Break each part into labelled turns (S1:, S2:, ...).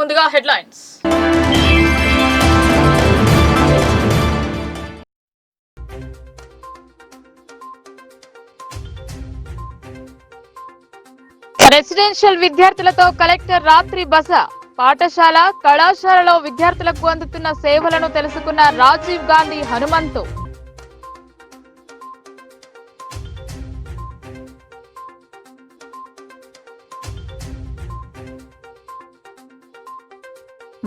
S1: ముందుగా headlines. Residential విద్యార్థులతో collector రాత్రి బస. పాఠశాల కళాశాలలో విద్యార్థులకు అందుతున్న సేవలను తెలుసుకున్న రాజీవ్ గాంధీ హనుమంతు.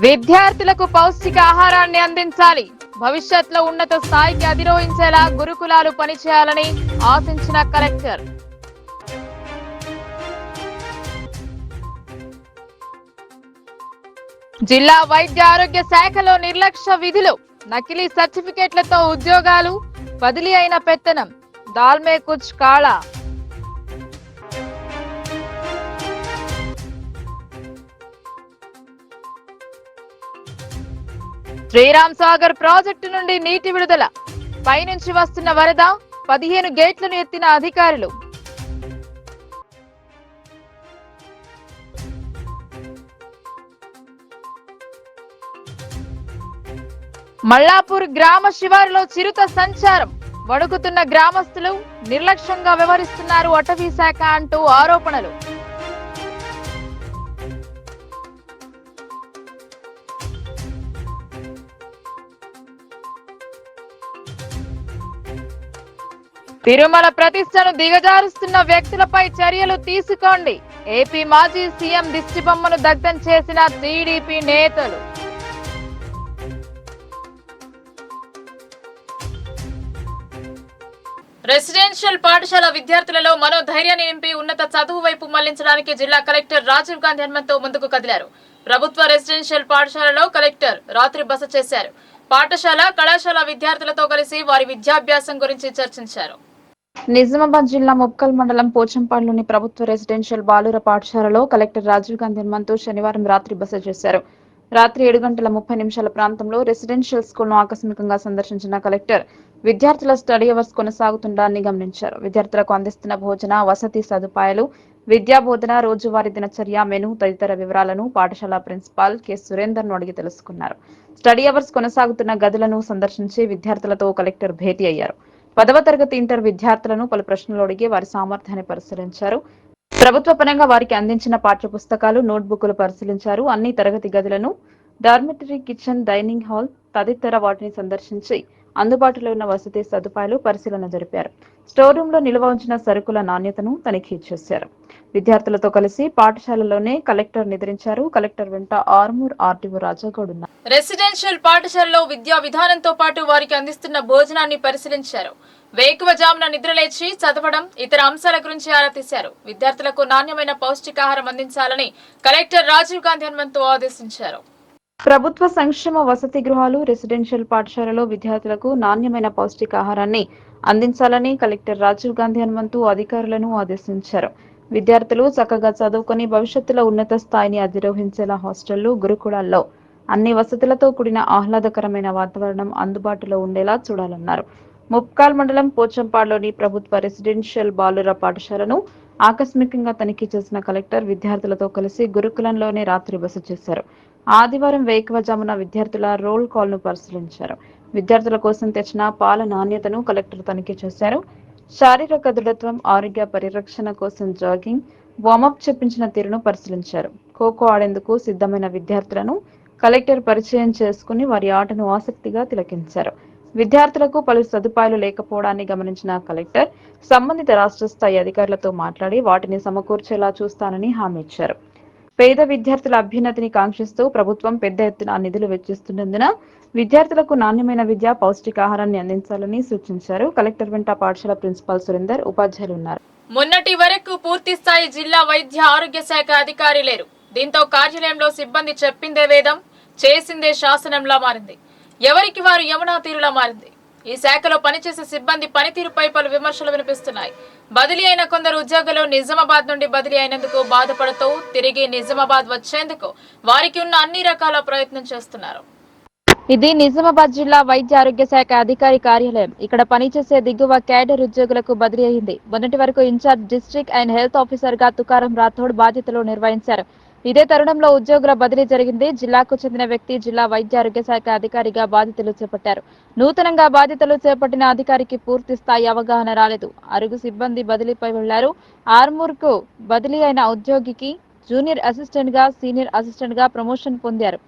S1: విద్యార్థులకు పౌష్టికాహారాన్ని అందించాలి. భవిష్యత్తులో ఉన్నత స్థాయికి అధిరోహించేలా గురుకులాలు పనిచేయాలని ఆశించిన కలెక్టర్. జిల్లా వైద్య ఆరోగ్య శాఖలో నిర్లక్ష్య విధులు. నకిలీ సర్టిఫికెట్లతో ఉద్యోగాలు, బదిలీ అయిన పెత్తనం. దాల్మే కుచ్ కాళా. శ్రీరామ్ సాగర్ ప్రాజెక్టు నుండి నీటి విడుదల. పైనుంచి వస్తున్న వరద, 15 గేట్లను ఎత్తిన అధికారులు. మల్లాపూర్ గ్రామ శివారులో చిరుత సంచారం. వణుకుతున్న గ్రామస్తులు. నిర్లక్ష్యంగా వ్యవహరిస్తున్నారు అటవీ శాఖ అంటూ ఆరోపణలు. తిరుమల ప్రతిష్టను దిగజారుస్తున్న వ్యక్తులపై చర్యలు తీసుకోండి. ఏపీ మాజీ సీఎం దిష్టిబొమ్మను దగ్ధం చేసిన టీడీపీ నేతలు. రెసిడెన్షియల్ పాఠశాల విద్యార్థులలో మనోధైర్యాన్ని నింపి ఉన్నత చదువు వైపు మళ్లించడానికి జిల్లా కలెక్టర్ రాజీవ్ గాంధీ హనుమంతు ముందుకు కదిలారు. ప్రభుత్వ రెసిడెన్షియల్ పాఠశాలలో కలెక్టర్ రాత్రి బస చేశారు. పాఠశాల కళాశాల విద్యార్థులతో కలిసి వారి విద్యాభ్యాసం గురించి చర్చించారు. నిజామాబాద్ జిల్లా ముప్కల్ మండలం పోచంపాడులోని ప్రభుత్వ రెసిడెన్షియల్ బాలుర పాఠశాలలో కలెక్టర్ రాజీవ్ గాంధీ హనుమంతు శనివారం రాత్రి బస చేశారు. రాత్రి 7:30 ప్రాంతంలో రెసిడెన్షియల్ స్కూల్ ను ఆకస్మికంగా సందర్శించిన కలెక్టర్ విద్యార్థుల స్టడీ అవర్స్ కొనసాగుతుండడాన్ని గమనించారు. విద్యార్థులకు అందిస్తున్న భోజన వసతి సదుపాయాలు, విద్యా బోధన, రోజువారీ దినచర్య, మెను తదితర వివరాలను పాఠశాల ప్రిన్సిపాల్ కె సురేందర్ ను అడిగి తెలుసుకున్నారు. స్టడీ అవర్స్ కొనసాగుతున్న గదులను సందర్శించి విద్యార్థులతో కలెక్టర్ భేటీ అయ్యారు. 10వ తరగతి ఇంటర్ విద్యార్థులను పలు ప్రశ్నలు అడిగి వారి సామర్థ్యాన్ని పరిశీలించారు. ప్రభుత్వ పరంగా వారికి అందించిన పాఠ్య పుస్తకాలు, నోట్బుక్లు పరిశీలించారు. అన్ని తరగతి గదులను, డార్మిటరీ, కిచెన్, డైనింగ్ హాల్ తదితర వాటిని సందర్శించి అందుబాటులో ఉన్న వసతి సదుపాయాలు పరిశీలన జరిపారు. స్టోర్ రూమ్ లో నిల్వ ఉంచిన సరుకుల నాణ్యతను తనిఖీ చేశారు. విద్యార్థులతో కలిసి పాఠశాలలోనే కలెక్టర్ నిద్రించారు. కలెక్టర్ వెంట ఆర్మూర్ ఆర్టీఓ రాజాగౌడ్ ఉన్నారు. రెసిడెన్షియల్ పాఠశాలలో విద్యా విధానంతో పాటు వారికి అందిస్తున్న భోజనాన్ని పరిశీలించారు. వేకువజామున నిద్రలేచి చదవడం, ఇతర అంశాల గురించి ఆరా తీశారు. విద్యార్థులకు నాణ్యమైన పౌష్టికాహారం అందించాలని కలెక్టర్ రాజీవ్ గాంధీ హనుమంతు ఆదేశించారు. ప్రభుత్వ సంక్షేమ వసతి గృహాలు, రెసిడెన్షియల్ పాఠశాలలో విద్యార్థులకు నాణ్యమైన పౌష్టికాహారాన్ని అందించాలని కలెక్టర్ రాజీవ్ గాంధీ హనుమంతు అధికారులను ఆదేశించారు. విద్యార్థులు చక్కగా చదువుకొని భవిష్యత్తులో ఉన్నత స్థాయిని అధిరోహించేలా హాస్టళ్లు, గురుకులాల్లో అన్ని వసతులతో కూడిన ఆహ్లాదకరమైన వాతావరణం అందుబాటులో ఉండేలా చూడాలన్నారు. ముప్కాల్ మండలం పోచంపాడులోని ప్రభుత్వ రెసిడెన్షియల్ బాలుర పాఠశాలను ఆకస్మికంగా తనిఖీ చేసిన కలెక్టర్ విద్యార్థులతో కలిసి గురుకులంలోనే రాత్రి బస చేశారు. ఆదివారం వేకువజామున విద్యార్థుల రోల్ కాల్ ను పరిశీలించారు. విద్యార్థుల కోసం తెచ్చిన పాల నాణ్యతను కలెక్టర్ తనిఖీ చేశారు. శారీరక దృఢత్వం, ఆరోగ్య పరిరక్షణ కోసం జాగింగ్, వార్మప్ చెప్పించిన తీరును పరిశీలించారు. ఖోఖో ఆడేందుకు సిద్ధమైన విద్యార్థులను కలెక్టర్ పరిచయం చేసుకుని వారి ఆటను ఆసక్తిగా తిలకించారు. విద్యార్థులకు పలు సదుపాయాలు లేకపోవడాన్ని గమనించిన కలెక్టర్ సంబంధిత రాష్ట్ర స్థాయి అధికారులతో మాట్లాడి వాటిని సమకూర్చేలా చూస్తానని హామీ ఇచ్చారు. పేద విద్యార్థుల అభ్యున్నతిని కాంక్షిస్తూ ప్రభుత్వం పెద్ద ఎత్తున నిధులు వెచ్చిస్తున్నందున విద్యార్థులకు నాణ్యమైన విద్య, పౌష్టికాహారాన్ని అందించాలని సూచించారు. కలెక్టర్ వెంట పాఠశాల ప్రిన్సిపాల్ సురేందర్, ఉపాధ్యాయులు ఉన్నారు. మొన్నటి వరకు పూర్తి స్థాయి జిల్లా వైద్య ఆరోగ్య శాఖ అధికారి లేరు. దీంతో కార్యాలయంలో సిబ్బంది చెప్పిందే వేదం, చేసిందే శాసనంలా మారింది. ఎవరికి వారు యమునా తీరులా మారింది. ఈ శాఖలో పనిచేసే సిబ్బంది పనితీరుపై పలు విమర్శలు వినిపిస్తున్నాయి. బదిలీ అయిన కొందరు ఉద్యోగులు నిజామాబాద్ నుండి బదిలీ అయినందుకు బాధపడుతూ తిరిగి నిజామాబాద్ వచ్చేందుకు వారికి ఉన్న అన్ని రకాల ప్రయత్నం చేస్తున్నారు. ఇది నిజామాబాద్ జిల్లా వైద్య ఆరోగ్య శాఖ అధికారి కార్యాలయం. ఇక్కడ పనిచేసే దిగువ క్యాడర్ ఉద్యోగులకు బదిలీ అయింది. మొన్నటి వరకు incharge district and health officer గా తుకారం రాథోడ్ బాధ్యతలు నిర్వహించారు. ఇదే తరుణంలో ఉద్యోగుల బదిలీ జరిగింది. జిల్లాకు చెందిన వ్యక్తి జిల్లా వైద్య ఆరోగ్య శాఖ అధికారిగా బాధ్యతలు చేపట్టారు. నూతనంగా బాధ్యతలు చేపట్టిన అధికారికి పూర్తి స్థాయి అవగాహన రాలేదు. అరుగు సిబ్బంది బదిలీపై వెళ్లారు. ఆర్మూర్కు బదిలీ అయిన ఉద్యోగికి జూనియర్ అసిస్టెంట్ గా, సీనియర్ అసిస్టెంట్ గా ప్రమోషన్ పొందారు.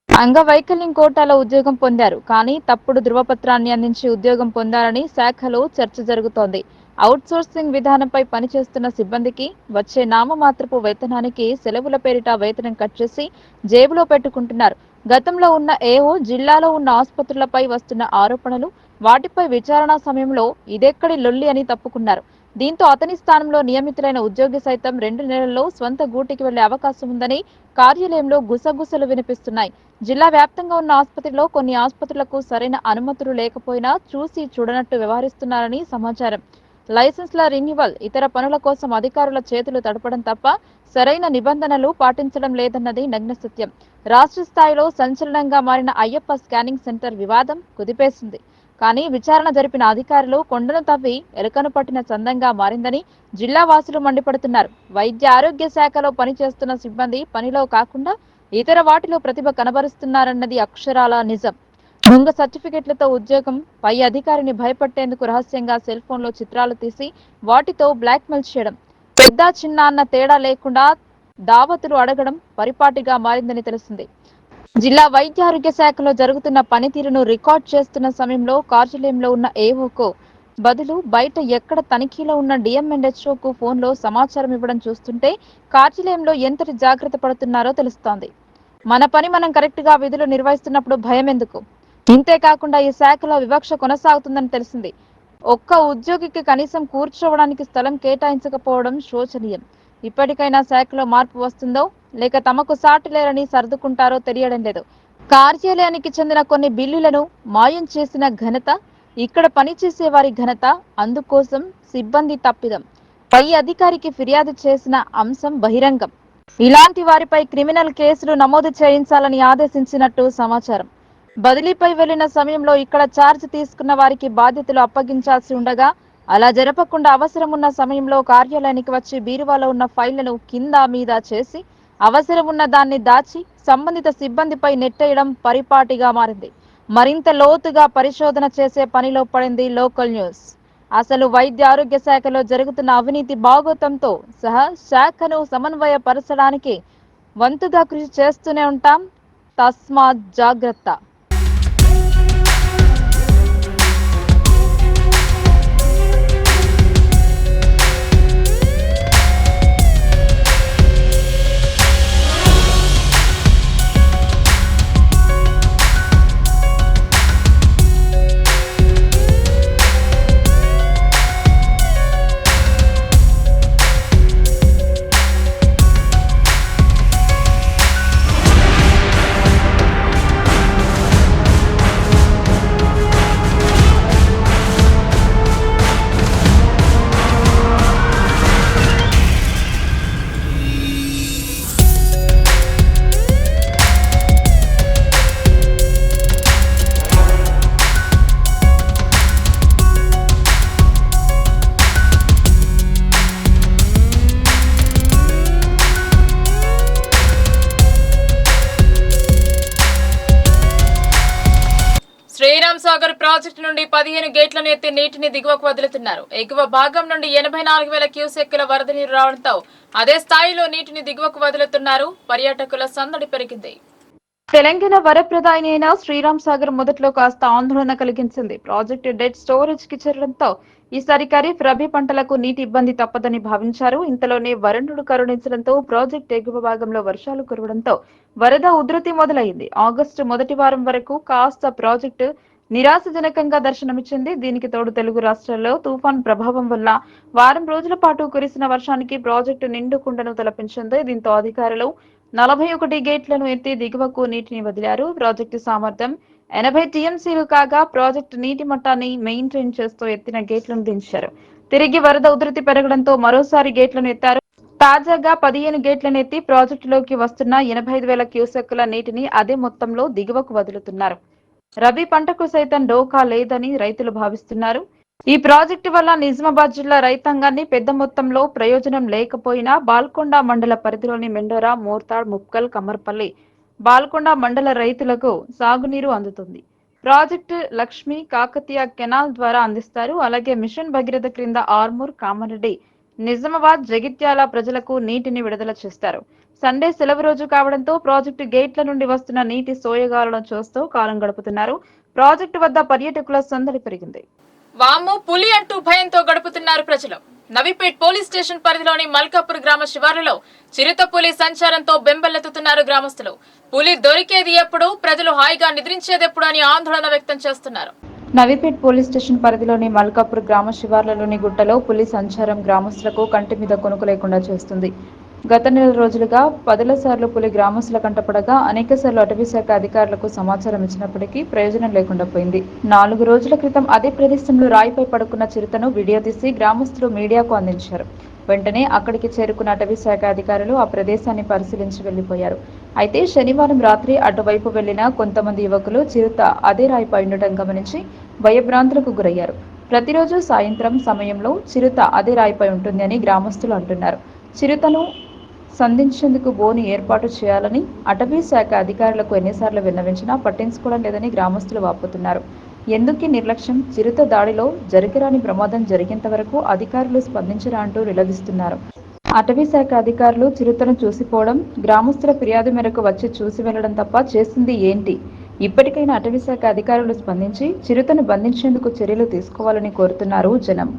S1: అంగవైకల్యం కోటాలో ఉద్యోగం పొందారు. కానీ తప్పుడు ధృవపత్రాన్ని అందించి ఉద్యోగం పొందారని శాఖలో చర్చ జరుగుతోంది. అవుట్సోర్సింగ్ విధానంపై పనిచేస్తున్న సిబ్బందికి వచ్చే నామమాత్రపు వేతనానికి సెలవుల పేరిట వేతనం కట్ చేసి జేబులో పెట్టుకుంటున్నారు. గతంలో ఉన్న ఏఓ జిల్లాలో ఉన్న ఆసుపత్రులపై వస్తున్న ఆరోపణలు, వాటిపై విచారణ సమయంలో ఇదెక్కడి లొల్లి అని తప్పుకున్నారు. దీంతో అతని స్థానంలో నియమితులైన ఉద్యోగి సైతం 2 నెలల్లో స్వంత గూటికి వెళ్లే అవకాశం ఉందని కార్యాలయంలో గుసగుసలు వినిపిస్తున్నాయి. జిల్లా వ్యాప్తంగా ఉన్న ఆసుపత్రిలో కొన్ని ఆసుపత్రులకు సరైన అనుమతులు లేకపోయినా చూసి చూడనట్టు వ్యవహరిస్తున్నారని సమాచారం. లైసెన్స్ల రెన్యువల్, ఇతర పనుల కోసం అధికారుల చేతులు తడపడం తప్ప సరైన నిబంధనలు పాటించడం లేదన్నది నగ్న సత్యం. రాష్ట్ర స్థాయిలో సంచలనంగా మారిన అయ్యప్ప స్కానింగ్ సెంటర్ వివాదం కుదిపేసింది. కానీ విచారణ జరిపిన అధికారులు కొండను తవ్వి ఎలుకను పట్టిన చందంగా మారిందని జిల్లా వాసులు మండిపడుతున్నారు. వైద్య ఆరోగ్య శాఖలో పనిచేస్తున్న సిబ్బంది పనిలో కాకుండా ఇతర వాటిలో ప్రతిభ కనబరుస్తున్నారన్నది అక్షరాల నిజం. దొంగ సర్టిఫికెట్లతో ఉద్యోగం, పై అధికారిని భయపెట్టేందుకు రహస్యంగా సెల్ ఫోన్లో చిత్రాలు తీసి వాటితో బ్లాక్మెయిల్ చేయడం, పెద్ద చిన్న అన్న తేడా లేకుండా దావతులు అడగడం పరిపాటిగా మారిందని తెలిసింది. జిల్లా వైద్య ఆరోగ్య శాఖలో జరుగుతున్న పనితీరును రికార్డ్ చేస్తున్న సమయంలో కార్యాలయంలో ఉన్న ఏఓకు బదులు బయట ఎక్కడ తనిఖీలో ఉన్న డిఎంఎన్హెచ్ఓకు ఫోన్లో సమాచారం ఇవ్వడం చూస్తుంటే కార్యాలయంలో ఎంతటి జాగ్రత్త పడుతున్నారో తెలుస్తోంది. మన పని మనం కరెక్ట్ గా విధులు నిర్వహిస్తున్నప్పుడు భయం ఎందుకు? ఇంతేకాకుండా ఈ శాఖలో వివక్ష కొనసాగుతుందని తెలిసింది. ఒక్క ఉద్యోగికి కనీసం కూర్చోవడానికి స్థలం కేటాయించకపోవడం శోచనీయం. ఇప్పటికైనా శాఖలో మార్పు వస్తుందో లేక తమకు సాటి లేరని సర్దుకుంటారో తెలియడం లేదు. కార్యాలయానికి చెందిన కొన్ని బిల్లులను మాయం చేసిన ఘనత, ఇక్కడ పనిచేసే వారి ఘనత, అందుకోసం సిబ్బంది తప్పిదం. పై అధికారికి ఫిర్యాదు చేసిన అంశం బహిరంగం. ఇలాంటి వారిపై క్రిమినల్ కేసులు నమోదు చేయించాలని ఆదేశించినట్టు సమాచారం. బదిలీపై వెళ్లిన సమయంలో ఇక్కడ ఛార్జ్ తీసుకున్న వారికి బాధ్యతలు అప్పగించాల్సి ఉండగా అలా జరపకుండా అవసరం ఉన్న సమయంలో కార్యాలయానికి వచ్చి బీరువాలో ఉన్న ఫైళ్లను కింద మీద చేసి అవసరం ఉన్న దాన్ని దాచి సంబంధిత సిబ్బందిపై నెట్టేయడం పరిపాటిగా మారింది. మరింత లోతుగా పరిశోధన చేసే పనిలో పడింది లోకల్ న్యూస్. అసలు వైద్య ఆరోగ్య శాఖలో జరుగుతున్న అవినీతి బాగోతంతో సహా శాఖను సమన్వయపరచడానికి వంతుగా కృషి చేస్తూనే ఉంటాం. తస్మాత్ జాగ్రత్త. శ్రీరామ్ సాగర్ ప్రాజెక్టు నుండి 15 గేట్లను ఎత్తి నీటిని దిగువకు వదులుతున్నారు. ఎగువ భాగం నుండి 84,000 క్యూసెక్కుల వరద నీరు రావడంతో అదే స్థాయిలో నీటిని దిగువకు వదులుతున్నారు. పర్యాటకుల సందడి పెరిగింది. తెలంగాణ వరప్రదాయిని అయిన శ్రీరామ్ సాగర్ మొదట్లో కాస్త ఆందోళన కలిగించింది. ప్రాజెక్టు డెడ్ స్టోరేజ్ కి చేరడంతో ఈసారి ఖరీఫ్, రబీ పంటలకు నీటి ఇబ్బంది తప్పదని భావించారు. ఇంతలోనే వరుణుడు కరుణించడంతో ప్రాజెక్టు ఎగువ భాగంలో వర్షాలు కురవడంతో వరద ఉధృతి మొదలైంది. ఆగస్టు మొదటి వారం వరకు కాస్త ప్రాజెక్టు నిరాశజనకంగా దర్శనమిచ్చింది. దీనికి తోడు తెలుగు రాష్ట్రాల్లో తుఫాన్ ప్రభావం వల్ల వారం రోజుల పాటు కురిసిన వర్షానికి ప్రాజెక్టు నిండుకుండను తలపించింది. దీంతో అధికారులు 41 గేట్లను ఎత్తి దిగువకు నీటిని వదిలారు. ప్రాజెక్టు సామర్థ్యం 80 టీఎంసీలు కాగా ప్రాజెక్టు నీటి మట్టాన్ని మెయింటైన్ చేస్తూ ఎత్తిన గేట్లను దించారు. తిరిగి వరద ఉధృతి పెరగడంతో మరోసారి గేట్లను ఎత్తారు. తాజాగా 15 గేట్లను ఎత్తి ప్రాజెక్టులోకి వస్తున్న 85,000 క్యూసెక్కుల నీటిని అదే మొత్తంలో దిగువకు వదులుతున్నారు. రబీ పంటకు సైతం డోకా లేదని రైతులు భావిస్తున్నారు.
S2: ఈ ప్రాజెక్టు వల్ల నిజామాబాద్ జిల్లా రైతాంగాన్ని పెద్ద మొత్తంలో ప్రయోజనం లేకపోయినా బాల్కొండ మండల పరిధిలోని మెండోరా, మోర్తాడ్, ముప్కల్, కమ్మర్పల్లి, బాల్కొండ మండల రైతులకు సాగునీరు అందుతుంది. ప్రాజెక్టు లక్ష్మి కాకతీయ కెనాల్ ద్వారా అందిస్తారు. అలాగే మిషన్ భగీరథ క్రింద ఆర్మూర్, కామారెడ్డి, నిజామాబాద్, జగిత్యాల ప్రజలకు నీటిని విడుదల చేస్తారు. సండే సెలవు రోజు కావడంతో ప్రాజెక్టు గేట్ల నుండి వస్తున్న నీటి సోయగాలను చూస్తూ కాలం గడుపుతున్నారు. ప్రాజెక్టు వద్ద పర్యాటకుల సందడి పెరిగింది.
S1: వామ్మో పులి అంటూ భయంతో గడుపుతున్నారు ప్రజలు. నవీపేట్ పోలీస్ స్టేషన్ పరిధిలోని మల్కాపూర్ గ్రామ శివారులో చిరుత పులి సంచారంతో బెంబెలెత్తుతున్నారు గ్రామస్తులు. పులి దొరికేది ఎప్పుడు, ప్రజలు హాయిగా నిద్రించేదెప్పుడు అని ఆందోళన వ్యక్తం చేస్తున్నారు.
S2: నవీపేట్ పోలీస్ స్టేషన్ పరిధిలోని మల్కాపూర్ గ్రామ శివార్లలోని గుట్టలో పులి సంచారం గ్రామస్తులకు కంటి మీద కొనుకు లేకుండా చేస్తుంది. గత నెల రోజులుగా 10ల సార్లు పులి గ్రామస్తుల కంటపడగా అనేకసార్లు అటవీశాఖ అధికారులకు సమాచారం ఇచ్చినప్పటికీ ప్రయోజనం లేకుండా పోయింది. 4 రోజుల క్రితం అదే ప్రదేశంలో రాయిపై పడుకున్న చిరుతను వీడియో తీసి గ్రామస్తులు మీడియాకు అందించారు. వెంటనే అక్కడికి చేరుకున్న అటవీశాఖ అధికారులు ఆ ప్రదేశాన్ని పరిశీలించి వెళ్లిపోయారు. అయితే శనివారం రాత్రి అటువైపు వెళ్లిన కొంతమంది యువకులు చిరుత అదే రాయిపై ఉండటం గమనించి భయభ్రాంతులకు గురయ్యారు. ప్రతిరోజు సాయంత్రం సమయంలో చిరుత అదే రాయిపై ఉంటుంది అని గ్రామస్తులు అంటున్నారు. చిరుతను సంధించేందుకు బోను ఏర్పాటు చేయాలని అటవీ శాఖ అధికారులకు ఎన్నిసార్లు విన్నవించినా పట్టించుకోవడం లేదని గ్రామస్తులు వాపోతున్నారు. ఎందుకీ నిర్లక్ష్యం? చిరుత దాడిలో జరగరాని ప్రమాదం జరిగేంత వరకు అధికారులు స్పందించరా అంటూ నిలదీస్తున్నారు. అటవీ శాఖ అధికారులు చిరుతను చూసిపోవడం, గ్రామస్తుల ఫిర్యాదు మేరకు వచ్చి చూసి వెళ్లడం తప్ప చేసింది ఏంటి? ఇప్పటికైనా అటవీ శాఖ అధికారులు స్పందించి చిరుతను బంధించేందుకు చర్యలు తీసుకోవాలని కోరుతున్నారు జనం.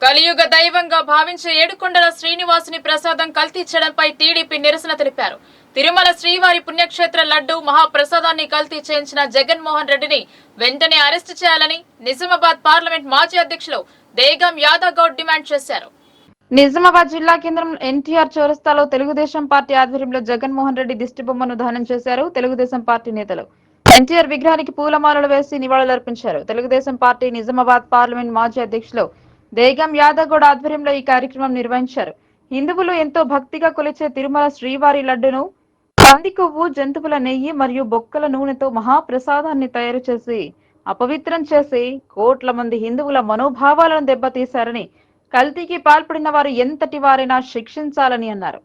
S1: కలియుగ దైవంగా భావించే ఏడుకొండల శ్రీనివాసుని ప్రసాదం కల్తీ చేయడంపై టీడీపీ నిరసన తెలిపారు. తిరుమల శ్రీవారి పుణ్యక్షేత్ర లడ్డు మహాప్రసాదాన్ని కల్తీ చేయించిన జగన్మోహన్ రెడ్డిని వెంటనే అరెస్టు చేయాలని నిజామాబాద్ పార్లమెంట్ మాజీ అధ్యక్షులు దేగం యాదవ్ గౌడ్ డిమాండ్ చేశారు.
S2: నిజామాబాద్ జిల్లా కేంద్రం ఎన్టీఆర్ చౌరస్తాలో తెలుగుదేశం పార్టీ ఆధ్వర్యంలో జగన్మోహన్ రెడ్డి దిష్టిబొమ్మను దహనం చేశారు. తెలుగుదేశం పార్టీ నేతలు ఎన్టీఆర్ విగ్రహానికి పూలమాలలు వేసి నివాళులర్పించారు. తెలుగుదేశం పార్టీ నిజామాబాద్ పార్లమెంట్ మాజీ అధ్యక్షులు దేగం యాదవ్ గౌడ్ ఆధ్వర్యంలో ఈ కార్యక్రమం నిర్వహించారు. హిందువులు ఎంతో భక్తిగా కొలిచే తిరుమల శ్రీవారి లడ్డును పంది కొవ్వు, జంతువుల నెయ్యి మరియు బొక్కల నూనెతో మహాప్రసాదాన్ని తయారు చేసి అపవిత్రం చేసి కోట్ల మంది హిందువుల మనోభావాలను దెబ్బతీశారని, కల్తీకి పాల్పడిన వారు ఎంతటి వారైనా శిక్షించాలని అన్నారు.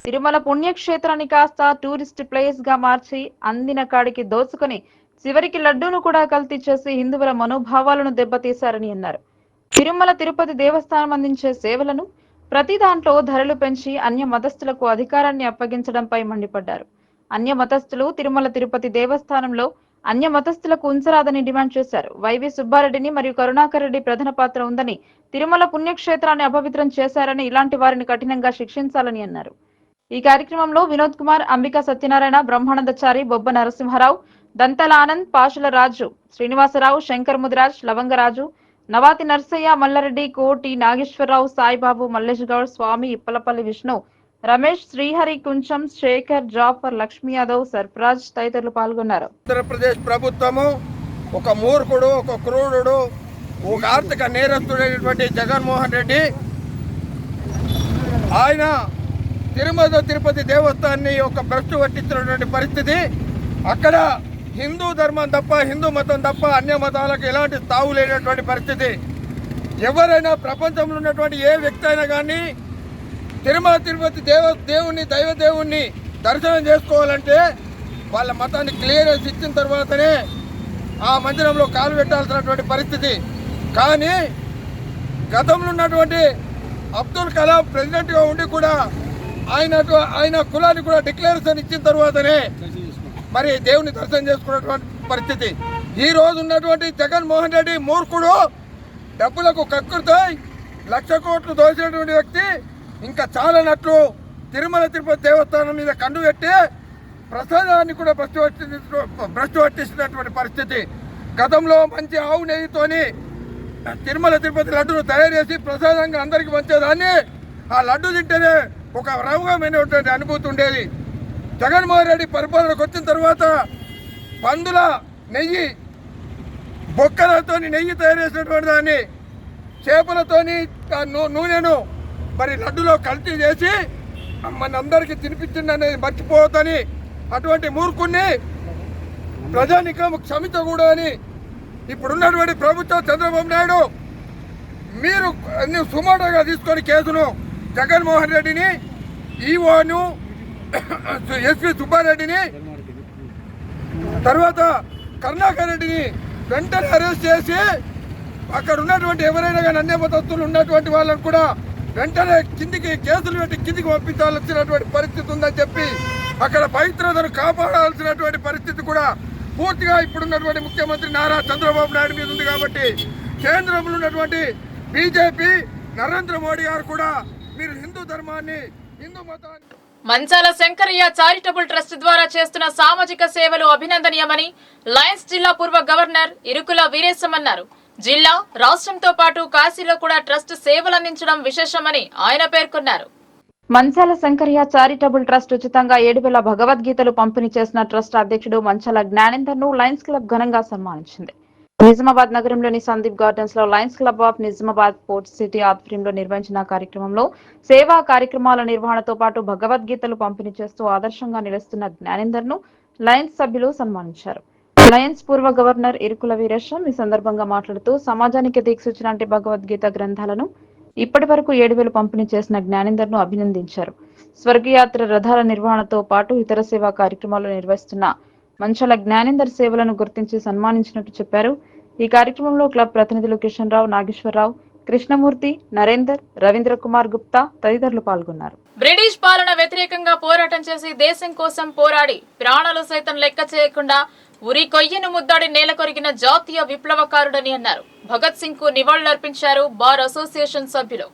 S2: తిరుమల పుణ్యక్షేత్రాన్ని కాస్త టూరిస్ట్ ప్లేస్ గా మార్చి అందిన కాడికి దోచుకుని చివరికి లడ్డూను కూడా కల్తీ చేసి హిందువుల మనోభావాలను దెబ్బతీశారని అన్నారు. తిరుమల తిరుపతి దేవస్థానం అందించే సేవలను ప్రతి దాంట్లో ధరలు పెంచి అన్య మతస్థులకు అధికారాన్ని అప్పగించడంపై మండిపడ్డారు. అన్య మతస్థులు తిరుమల తిరుపతి దేవస్థానంలో అన్య మతస్థులకు ఉంచరాదని డిమాండ్ చేశారు. వైవి సుబ్బారెడ్డిని మరియు కరుణాకర్ రెడ్డి ప్రధాన పాత్ర ఉందని, తిరుమల పుణ్యక్షేత్రాన్ని అపవిత్రం చేశారని, ఇలాంటి వారిని కఠినంగా శిక్షించాలని అన్నారు. ఈ కార్యక్రమంలో వినోద్ కుమార్, అంబికా సత్యనారాయణ, బ్రహ్మానందచారి, బొబ్బ నరసింహారావు, దంతల ఆనంద్, పాషుల రాజు, శ్రీనివాసరావు, శంకర్ ముదిరాజ్, లవంగరాజు, నవాతి నర్సయ్య, మల్లారెడ్డి, కోటి నాగేశ్వరరావు, సాయిబాబు, మల్లేష్ గౌడ్, స్వామి, ఇప్పలపల్లి విష్ణు, రమేష్, శ్రీహరి, కుంచం, శేఖర్, జాఫర్, లక్ష్మీ యాదవ్, సర్ఫరాజ్ తదితరులు పాల్గొన్నారు.
S3: ఆంధ్రప్రదేశ్ ప్రభుత్వము ఒక మూర్ఖుడు, ఒక క్రూరుడు, ఒక ఆర్థిక నేరస్తుడైనటువంటి జగన్మోహన్ రెడ్డి ఆయన తిరుమల తిరుపతి దేవస్థానాన్ని ఒక భ్రష్టు పట్టించినటువంటి పరిస్థితి. అక్కడ హిందూ ధర్మం తప్ప, హిందూ మతం తప్ప అన్య మతాలకు ఎలాంటి తావు లేనటువంటి పరిస్థితి. ఎవరైనా ప్రపంచంలో ఉన్నటువంటి ఏ వ్యక్తి అయినా కానీ తిరుమల తిరుపతి దేవుణ్ణి దైవదేవుణ్ణి దర్శనం చేసుకోవాలంటే వాళ్ళ మతాన్ని క్లియరెన్స్ ఇచ్చిన తర్వాతనే ఆ మందిరంలో కాలు పెట్టాల్సినటువంటి పరిస్థితి. కానీ గతంలో ఉన్నటువంటి అబ్దుల్ కలాం ప్రెసిడెంట్గా ఉండి కూడా ఆయన కులాన్ని కూడా డిక్లరేషన్ ఇచ్చిన తర్వాతనే మరి దేవుని దర్శనం చేసుకున్నటువంటి పరిస్థితి. ఈ రోజు ఉన్నటువంటి జగన్మోహన్ రెడ్డి మూర్ఖుడు, డబ్బులకు కక్కుతాయి 1,00,000 కోట్లు దోచినటువంటి వ్యక్తి ఇంకా చాలనట్లు తిరుమల తిరుపతి దేవస్థానం మీద కండు పెట్టి ప్రసాదాన్ని కూడా భ్రష్టు పట్టిస్తున్నటువంటి పరిస్థితి. గతంలో మంచి ఆవు నెయ్యితోని తిరుమల తిరుపతి లడ్డును తయారు చేసి ప్రసాదంగా అందరికీ పంచేదాన్ని ఆ లడ్డు తింటేనే ఒక రవ్వమైనటువంటి అనుభూతి ఉండేది. జగన్మోహన్ రెడ్డి పరిపాలనకు వచ్చిన తర్వాత పందుల నెయ్యి, బొక్కలతోని నెయ్యి తయారు చేసినటువంటి దాన్ని చేపలతోని నూనెను మరి లడ్డులో కల్తీ చేసి మనందరికీ తినిపించింది అనేది మర్చిపోవద్దని అటువంటి మూర్ఖుణ్ణి ప్రజానికం క్షమించకూడదని ఇప్పుడున్నటువంటి ప్రభుత్వం చంద్రబాబు నాయుడు మీరు అన్ని సుమారుగా తీసుకొని కేసును జగన్మోహన్ రెడ్డిని, ఈఓను, ఎస్పీ సుబ్బారెడ్డిని, తర్వాత కరుణాకర్ రెడ్డిని వెంటనే అరెస్ట్ చేసి అక్కడ ఉన్నటువంటి ఎవరైనా కానీ అన్య మతస్థులు ఉన్నటువంటి వాళ్ళని కూడా వెంటనే కిందికి కేసులు పెట్టి కిందికి పంపించాల్సినటువంటి పరిస్థితి ఉందని చెప్పి అక్కడ పవిత్రతను కాపాడాల్సినటువంటి పరిస్థితి కూడా పూర్తిగా ఇప్పుడున్నటువంటి ముఖ్యమంత్రి నారా చంద్రబాబు నాయుడు మీద ఉంది. కాబట్టి కేంద్రంలో ఉన్నటువంటి బీజేపీ నరేంద్ర మోడీ గారు కూడా మీరు హిందూ ధర్మాన్ని, హిందూ మతాన్ని.
S1: మంచాల శంకరయ్య చారిటబుల్ ట్రస్ట్ ద్వారా చేస్తున్న సామాజిక సేవలు అభినందనీయమని లయన్స్ జిల్లా పూర్వ గవర్నర్ ఇరుకుల వీరేశం అన్నారు. జిల్లా, రాష్ట్రంతో పాటు కాశీలో కూడా ట్రస్ట్ సేవలు అందించడం విశేషమని ఆయన పేర్కొన్నారు.
S2: మంచాల శంకరయ్య చారిటబుల్ ట్రస్ట్ ఉచితంగా 7,000 భగవద్గీతలు పంపిణీ చేసిన ట్రస్ట్ అధ్యక్షుడు మంచాల జ్ఞానేందర్ ను లయన్స్ క్లబ్ ఘనంగా సన్మానించింది. నిజామాబాద్ నగరంలోని సందీప్ గార్డెన్స్ లో Lions club of Nizamabad port city ఆధ్వర్యంలో నిర్వహించిన కార్యక్రమంలో సేవా కార్యక్రమాల నిర్వహణతో పాటు భగవద్గీతలు పంపిణీ చేస్తూ ఆదర్శంగా నిలుస్తున్న జ్ఞానేందర్ ను లయన్స్ సభ్యులు సన్మానించారు. లయన్స్ పూర్వ గవర్నర్ ఇరుకుల వీరేశం ఈ సందర్భంగా మాట్లాడుతూ సమాజానికి దిక్సూచిలాంటి భగవద్గీత గ్రంథాలను ఇప్పటి వరకు 7,000 పంపిణీ చేసిన జ్ఞానేందర్ ను అభినందించారు. స్వర్గయాత్ర రథాల నిర్వహణతో పాటు ఇతర సేవా కార్యక్రమాలు నిర్వహిస్తున్న మంచాల జ్ఞానేందర్ సేవలను గుర్తించి సన్మానించినట్టు చెప్పారు. ఈ కార్యక్రమంలో క్లబ్ ప్రతినిధులు కిషన్ రావు, నాగేశ్వరరావు, కృష్ణమూర్తి, నరేందర్, రవీంద్ర కుమార్ గుప్తా తదితరులు పాల్గొన్నారు.
S1: బ్రిటిష్ పాలన వ్యతిరేకంగా పోరాటం చేసి దేశం కోసం పోరాడి ప్రాణాలు సైతం లెక్క చేయకుండా ఉరి కొయ్యను ముద్దాడి నేల కొరిగిన జాతీయ విప్లవకారుడని అన్నారు. భగత్ సింగ్ కు నివాళులర్పించారు బార్ అసోసియేషన్ సభ్యులు.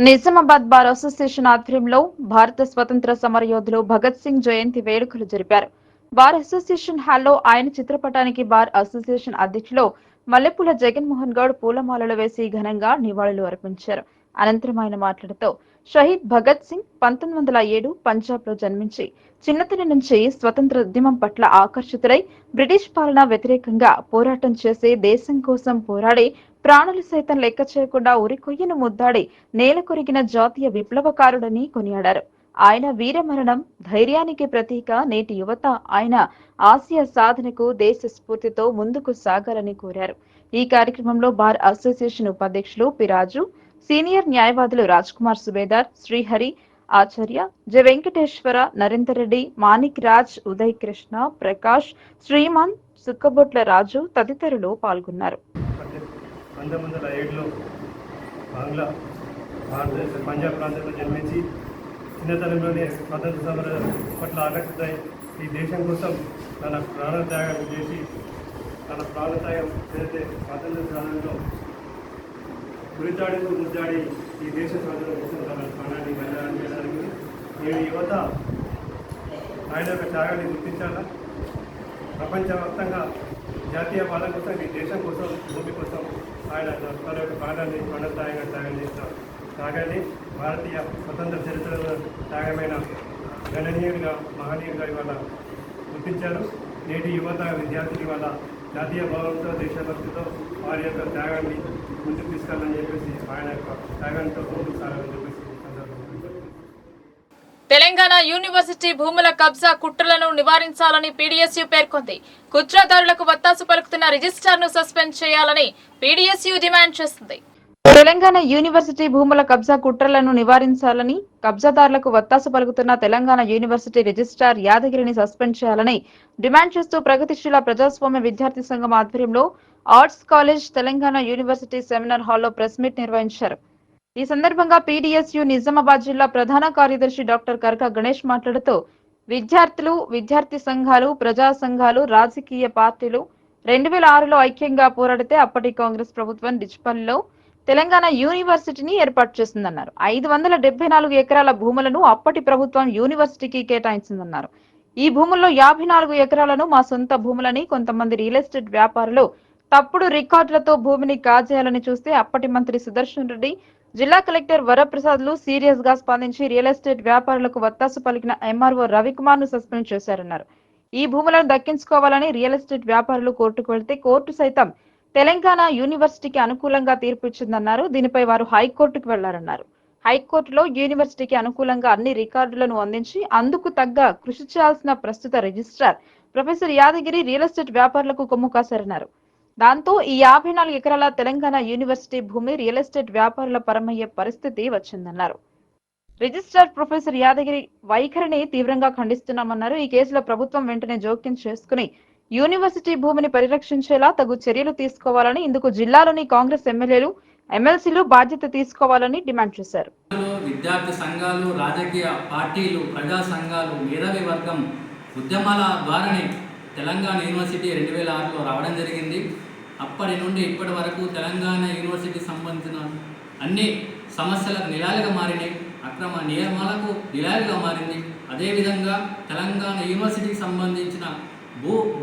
S2: నిజామాబాద్ బార్ అసోసియేషన్ ఆధ్వర్యంలో భారత స్వతంత్ర సమరయోధులు భగత్ సింగ్ జయంతి వేడుకలు జరిపారు. బార్ అసోసియేషన్ హాల్లో ఆయన చిత్రపటానికి బార్ అసోసియేషన్ అధ్యక్షులు మల్లెపూల జగన్మోహన్ గౌడ్ పూలమాలలు వేసి ఘనంగా నివాళులు అర్పించారు. అనంతరం ఆయన మాట్లాడుతూ షహీద్ భగత్ సింగ్ 1907 పంజాబ్ లో జన్మించి చిన్నతనం నుంచి స్వతంత్ర ఉద్యమం పట్ల ఆకర్షితులై బ్రిటిష్ పాలన వ్యతిరేకంగా పోరాటం చేసి దేశం కోసం పోరాడి ప్రాణులు సైతం లెక్క చేయకుండా ఉరి కొయ్యను ముద్దాడి నేల కొరిగిన జాతీయ విప్లవకారుడని కొనియాడారు. ఆయన వీరమరణం ధైర్యానికి ప్రతీక. నేటి యువత ఆయన ఆశయ సాధనకు దేశ స్ఫూర్తితో ముందుకు సాగాలని కోరారు. ఈ కార్యక్రమంలో బార్ అసోసియేషన్ ఉపాధ్యక్షులు పిరాజు, సీనియర్ న్యాయవాదులు రాజ్ కుమార్ సుబేదార్, శ్రీహరి, ఆచార్య, జె వెంకటేశ్వర, నరేందర్ రెడ్డి, మాణిక్ రాజ్, ఉదయ్ కృష్ణ, ప్రకాష్, శ్రీమాన్, సుక్కబొట్ల రాజు తదితరులు పాల్గొన్నారు.
S4: 1907లో పంజాబ్ ప్రాంతంలో జన్మించి చిన్నతనంలోనే స్వాతంత్ర సమర పట్ల ఆకర్షితాయి ఈ దేశం కోసం తన ప్రాణత్యాగం చేసి తన ప్రాణత్యాగం చేస్తే స్వాతంత్ర సాధనలో గురితాడుతూ ముద్దాడి ఈ దేశ స్వాతంత్రం కోసం తన ప్రాణాన్ని బలిదానం చేయడానికి నేడు యువత ఆయన యొక్క త్యాగాన్ని గుర్తించాలా. ప్రపంచవ్యాప్తంగా జాతీయ పాలన కోసం ఈ దేశం కోసం భూమి కోసం ఆయన తన యొక్క ప్రాణాన్ని త్యాగం చేసిన త్యాగాన్ని భారతీయ స్వతంత్ర చరిత్రలో త్యాగమైన గణనీయుడిగా మహనీయుడిగా ఇవాళ గుర్తించారు. నేటి యువత విద్యార్థులు ఇవాళ జాతీయ భావంతో దేశభక్తితో వారి యొక్క త్యాగాన్ని ముందుకు తీసుకెళ్ళని చెప్పేసి ఆయన యొక్క త్యాగాంతో ముందుకు సాగాలని చెప్పేసి
S1: తెలంగాణ యూనివర్సిటీ భూముల కబ్జా కుట్రలను నివారించాలని పీడీఎస్యూ పేర్కొంది. కుట్రదారులకు వత్తాసు పలుకుతున్న రిజిస్ట్రార్ను సస్పెండ్ చేయాలని పీడీఎస్యూ డిమాండ్ చేస్తుంది.
S2: తెలంగాణ యూనివర్సిటీ భూముల కబ్జా కుట్రలను నివారించాలని, కబ్జాదారులకు వత్తాసు పలుకుతున్న తెలంగాణ యూనివర్సిటీ రిజిస్ట్రార్ యాదగిరిని సస్పెండ్ చేయాలని డిమాండ్ చేస్తూ ప్రగతిశీల ప్రజాస్వామ్య విద్యార్థి సంఘం ఆధ్వర్యంలో arts college Telangana university seminar హాల్లో ప్రెస్ మీట్ నిర్వహించారు. ఈ సందర్భంగా పీడీఎస్యూ నిజామాబాద్ జిల్లా ప్రధాన కార్యదర్శి డాక్టర్ కరక గణేష్ మాట్లాడుతూ విద్యార్థులు, విద్యార్థి సంఘాలు, ప్రజా సంఘాలు, రాజకీయ పార్టీలు 2006లో ఐక్యంగా పోరాడితే అప్పటి కాంగ్రెస్ ప్రభుత్వం డిచ్పల్లిలో తెలంగాణ యూనివర్సిటీని ఏర్పాటు చేసిందన్నారు. 574 ఎకరాల భూములను అప్పటి ప్రభుత్వం యూనివర్సిటీకి కేటాయించిందన్నారు. ఈ భూముల్లో 54 ఎకరాలను మా సొంత భూములని కొంతమంది రియల్ ఎస్టేట్ వ్యాపారులు తప్పుడు రికార్డులతో భూమిని కాజేయాలని చూస్తే అప్పటి మంత్రి సుదర్శన్ రెడ్డి, జిల్లా కలెక్టర్ వరప్రసాద్లు సీరియస్ గా స్పందించి రియల్ ఎస్టేట్ వ్యాపారులకు వత్తాసు పలికిన ఎంఆర్ఓ రవికుమార్ ను సస్పెండ్ చేశారన్నారు. ఈ భూములను దక్కించుకోవాలని రియల్ ఎస్టేట్ వ్యాపారులు కోర్టుకు వెళ్తే కోర్టు సైతం తెలంగాణ యూనివర్సిటీకి అనుకూలంగా తీర్పు ఇచ్చిందన్నారు. దీనిపై వారు హైకోర్టుకు వెళ్లారన్నారు. హైకోర్టులో యూనివర్సిటీకి అనుకూలంగా అన్ని రికార్డులను అందించి అందుకు తగ్గ కృషి చేయాల్సిన ప్రస్తుత registrar professor Yadagiri real estate వ్యాపారులకు కొమ్ము కాశారన్నారు. దాంతో ఈ 54 ఎకరాల తెలంగాణ యూనివర్సిటీ భూమి రియల్ ఎస్టేట్ వ్యాపారుల పరమయ్యే పరిస్థితి వచ్చిందన్నారు. రిజిస్ట్రార్ ప్రొఫెసర్ యాదగిరి వైఖరిని తీవ్రంగా ఖండిస్తున్నామన్నారు. ఈ కేసులో ప్రభుత్వం వెంటనే జోక్యం చేసుకుని యూనివర్సిటీ భూమిని పరిరక్షించేలా తగు చర్యలు తీసుకోవాలని, ఇందుకు జిల్లాలోని కాంగ్రెస్ ఎమ్మెల్యేలు, ఎమ్మెల్సీలు బాధ్యత తీసుకోవాలని డిమాండ్ చేశారు.
S5: విద్యార్థి సంఘాలు, రాజకీయ పార్టీలు, ప్రజా సంఘాలు, మేధావి వర్గం ఉద్యమాల ద్వారానే తెలంగాణ యూనివర్సిటీ 2006లో రావడం జరిగింది. అప్పటి నుండి ఇప్పటి వరకు తెలంగాణ యూనివర్సిటీకి సంబంధించిన అన్ని సమస్యలకు నిలాలుగా మారినాయి, అక్రమ నియమాలకు నిలాలుగా మారింది. అదేవిధంగా తెలంగాణ యూనివర్సిటీకి సంబంధించిన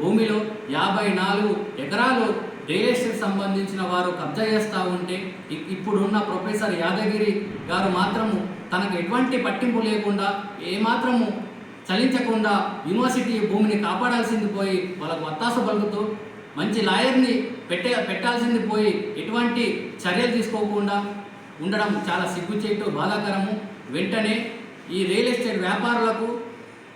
S5: భూమిలో 54 ఎకరాలు రియల్ ఎస్టేట్ సంబంధించిన వారు కబ్జా చేస్తూ ఉంటే ఇప్పుడున్న ప్రొఫెసర్ యాదగిరి గారు మాత్రము తనకు ఎటువంటి పట్టింపు లేకుండా ఏమాత్రము చలించకుండా యూనివర్సిటీ భూమిని కాపాడాల్సింది పోయి వాళ్ళకు వత్తాసు పలుకుతూ మంచి లాయర్ని పెట్టాల్సింది పోయి ఎటువంటి చర్యలు తీసుకోకుండా ఉండడం చాలా సిగ్గుచేటు, బాధాకరము. వెంటనే ఈ రియల్ ఎస్టేట్ వ్యాపారులకు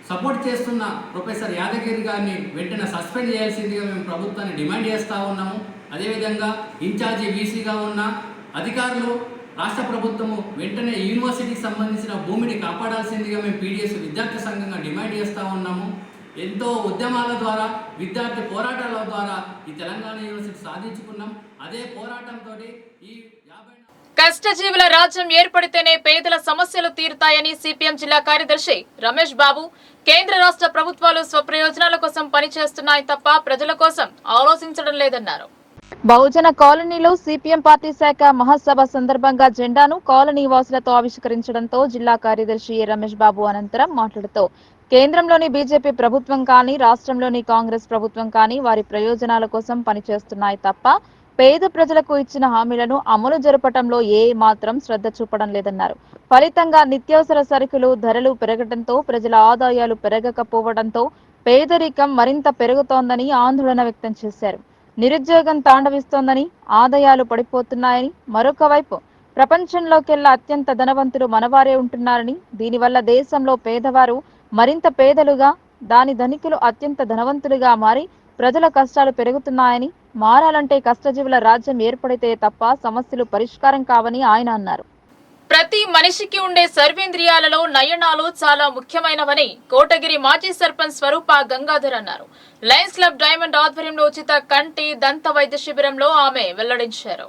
S5: సపోర్ట్ చేస్తున్న ప్రొఫెసర్ యాదగిరి గారిని వెంటనే సస్పెండ్ చేయాల్సిందిగా మేము ప్రభుత్వాన్ని డిమాండ్ చేస్తూ ఉన్నాము. అదేవిధంగా ఇన్ఛార్జి వీసీగా ఉన్న అధికారులు, రాష్ట్ర ప్రభుత్వము వెంటనే యూనివర్సిటీకి సంబంధించిన భూమిని కాపాడాల్సిందిగా మేము పీడిఎస్ విద్యార్థి సంఘంగా డిమాండ్ చేస్తూ ఉన్నాము. ఎంతో ఉద్యమాల ద్వారా, విద్యార్థి పోరాటాల ద్వారా ఈ తెలంగాణ యూనివర్సిటీ సాధించుకున్నాం. అదే పోరాటంతో ఈ
S1: కష్టజీవుల రాజ్యం ఏర్పడితేనే పేదల సమస్యలు తీరుతాయని సిపిఎం జిల్లా కార్యదర్శి రమేష్ బాబు, కేంద్ర రాష్ట్ర ప్రభుత్వాలు స్వప్రయోజనాల కోసం పనిచేస్తున్నాయి తప్ప ప్రజల కోసం ఆలోచించడం లేదన్నారు.
S2: బహుజన కాలనీలో సిపిఎం పార్టీ శాఖ మహాసభ సందర్భంగా జెండాను కాలనీ వాసులతో ఆవిష్కరించడంతో జిల్లా కార్యదర్శి రమేష్ బాబు అనంతరం మాట్లాడుతూ కేంద్రంలోని బీజేపీ ప్రభుత్వం కానీ రాష్ట్రంలోని కాంగ్రెస్ ప్రభుత్వం కానీ వారి ప్రయోజనాల కోసం పనిచేస్తున్నాయి తప్ప పేద ప్రజలకు ఇచ్చిన హామీలను అమలు జరపడంలో ఏ మాత్రం శ్రద్ధ చూపడం లేదన్నారు. ఫలితంగా నిత్యావసర సరుకులు ధరలు పెరగడంతో ప్రజల ఆదాయాలు పెరగకపోవడంతో పేదరికం మరింత పెరుగుతోందని ఆందోళన వ్యక్తం చేశారు. నిరుద్యోగం తాండవిస్తోందని, ఆదాయాలు పడిపోతున్నాయని, మరొక వైపు ప్రపంచంలోకెల్లా అత్యంత ధనవంతులు మనవారే ఉంటున్నారని, దీనివల్ల దేశంలో పేదవారు మరింత పేదలుగా, దాని ధనికులు అత్యంత ధనవంతులుగా మారి ప్రజల కష్టాలు పెరుగుతున్నాయని, మారాలంటే కష్టజీవుల రాజ్యం ఏర్పడితే తప్ప సమస్యలు పరిష్కారం కావని ఆయన అన్నారు.
S1: ప్రతి మనిషికి ఉండే సర్వేంద్రియాలలో నయనాలు చాలా ముఖ్యమైనవని కోటగిరి మాజీ సర్పంచ్ స్వరూప గంగాధర్ అన్నారు. లయన్స్ క్లబ్ డైమండ్ ఆధ్వర్యంలో ఉచిత కంటి దంత వైద్య శిబిరంలో ఆమె వెల్లడించారు.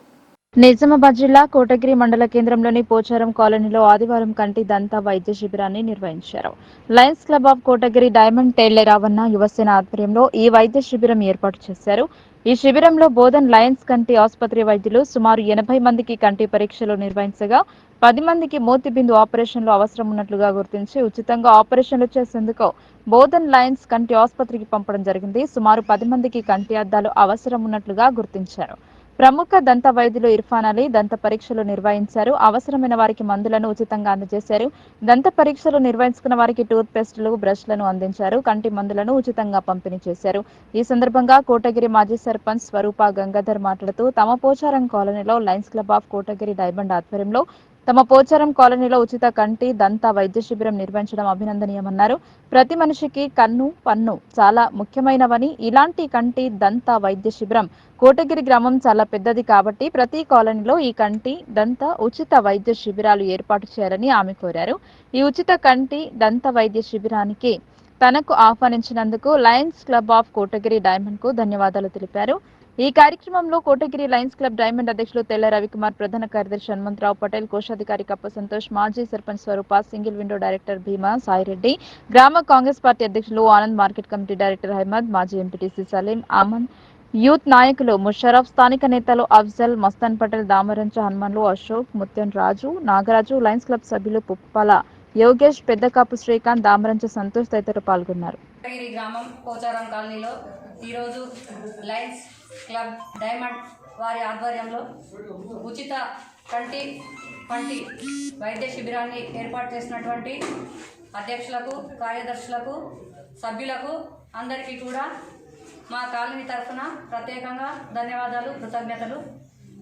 S2: నిజామాబాద్ జిల్లా కోటగిరి మండల కేంద్రంలోని పోచారం కాలనీలో ఆదివారం కంటి దంత వైద్య శిబిరాన్ని నిర్వహించారు. Lions club of Kotagiri diamond tailor Ravanna Yuvasena ఆధ్వర్యంలో ఈ వైద్య శిబిరం ఏర్పాటు చేశారు. ఈ శిబిరంలో బోధన్ లయన్స్ కంటి ఆసుపత్రి వైద్యులు సుమారు 80 మందికి కంటి పరీక్షలు నిర్వహించగా 10 మందికి మోతిబిందు ఆపరేషన్లు అవసరం ఉన్నట్లుగా గుర్తించి ఉచితంగా ఆపరేషన్లు చేసేందుకు బోధన్ లయన్స్ కంటి ఆసుపత్రికి పంపడం జరిగింది. సుమారు 10 మందికి కంటి అద్దాలు అవసరం ఉన్నట్లుగా గుర్తించారు. ప్రముఖ దంత వైద్యులు ఇర్ఫాన్ అలీ దంత పరీక్షలు నిర్వహించారు. అవసరమైన వారికి మందులను ఉచితంగా అందజేశారు. దంత పరీక్షలు నిర్వహించుకున్న వారికి టూత్ పేస్టులు, బ్రష్లను అందించారు. కంటి మందులను ఉచితంగా పంపిణీ చేశారు. ఈ సందర్భంగా కోటగిరి మాజీ సర్పంచ్ స్వరూప గంగాధర్ మాట్లాడుతూ తమ పోచారం కాలనీలో Lions club of Kotagiri diamond ఆధ్వర్యంలో తమ పోచారం కాలనీలో ఉచిత కంటి దంత వైద్య శిబిరం నిర్వహించడం అభినందనీయమన్నారు. ప్రతి మనిషికి కన్ను, పన్ను చాలా ముఖ్యమైనవని, ఇలాంటి కంటి దంత వైద్య శిబిరం కోటగిరి గ్రామం చాలా పెద్దది కాబట్టి ప్రతి కాలనీలో ఈ కంటి దంత ఉచిత వైద్య శిబిరాలు ఏర్పాటు చేయాలని ఆమె కోరారు. ఈ ఉచిత కంటి దంత వైద్య శిబిరానికి తనకు ఆహ్వానించినందుకు lions club of Kotagiri diamond కు ధన్యవాదాలు తెలిపారు. ఈ కార్యక్రమంలో కోటగిరి లయన్స్ క్లబ్ డైమండ్ అధ్యక్షులు తెల్ల రవికుమార్, ప్రధాన కార్యదర్శి హనుమంతరావు పటేల్, కోశాధికారి కప్ప సంతోష్, మాజీ sarpanch Swaroopa, single window director Bhima, Saireddy, గ్రామ కాంగ్రెస్ పార్టీ అధ్యక్షులు Anand, market committee director Ahmed, మాజీ ఎంపీటీసీ సలీం, అమన్, యూత్ నాయకులు ముషరఫ్, స్థానిక నేతలు అఫ్జల్, మస్తాన్ పటేల్, దామరంచ హనుమన్లు, అశోక్, ముత్యం రాజు, నాగరాజు, లయన్స్ క్లబ్ సభ్యులు పుప్పాల యోగేష్, పెద్దకాపు శ్రీకాంత్, దామరంచ సంతోష్ తదితరులు పాల్గొన్నారు.
S6: గ్రామం పోచారం కాలనీలో ఈరోజు లయన్స్ క్లబ్ డైమండ్ వారి ఆధ్వర్యంలో ఉచిత పంటి వైద్య శిబిరాన్ని ఏర్పాటు చేసినటువంటి అధ్యక్షులకు, కార్యదర్శులకు, సభ్యులకు అందరికీ కూడా మా కాలనీ తరఫున ప్రత్యేకంగా ధన్యవాదాలు, కృతజ్ఞతలు.